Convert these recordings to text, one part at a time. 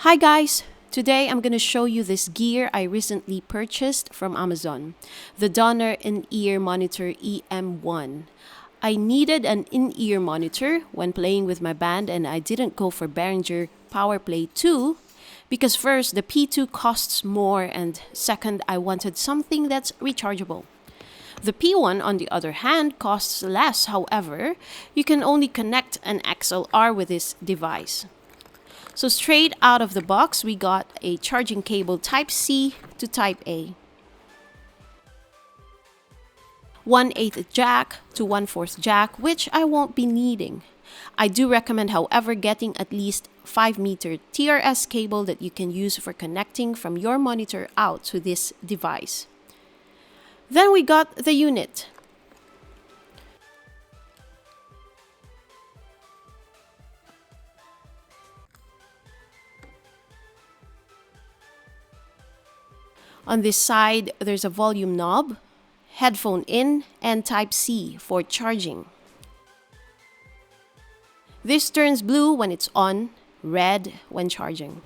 Hi guys! Today I'm going to show you this gear I recently purchased from Amazon, the Donner in-ear monitor EM1. I needed an in-ear monitor when playing with my band and I didn't go for Behringer PowerPlay 2 because first, the P2 costs more and second, I wanted something that's rechargeable. The P1, on the other hand, costs less. However, you can only connect an XLR with this device. So straight out of the box, we got a charging cable Type-C to Type-A. 1/8 jack to 1/4 jack, which I won't be needing. I do recommend, however, getting at least 5-meter TRS cable that you can use for connecting from your monitor out to this device. Then we got the unit. On this side, there's a volume knob, headphone in, and Type-C for charging. This turns blue when it's on, red when charging.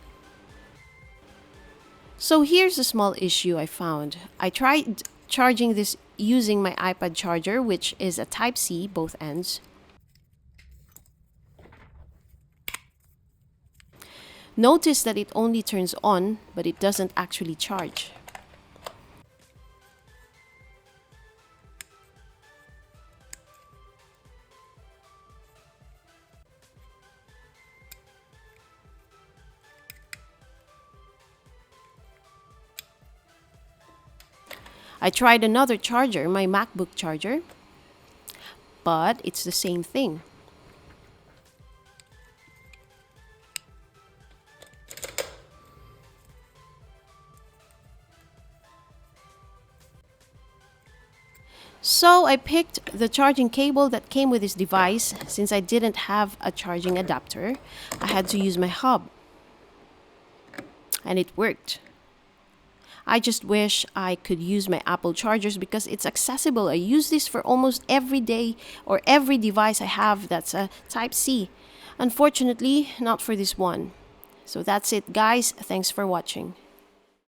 So here's a small issue I found. I tried charging this using my iPad charger, which is a Type-C, both ends. Notice that it only turns on, but it doesn't actually charge. I tried another charger, my MacBook charger, but it's the same thing. So I picked the charging cable that came with this device. Since I didn't have a charging adapter, I had to use my hub. And it worked. I just wish I could use my Apple chargers because it's accessible. I use this for almost every day or every device I have that's a Type-C. Unfortunately, not for this one. So that's it, guys. Thanks for watching.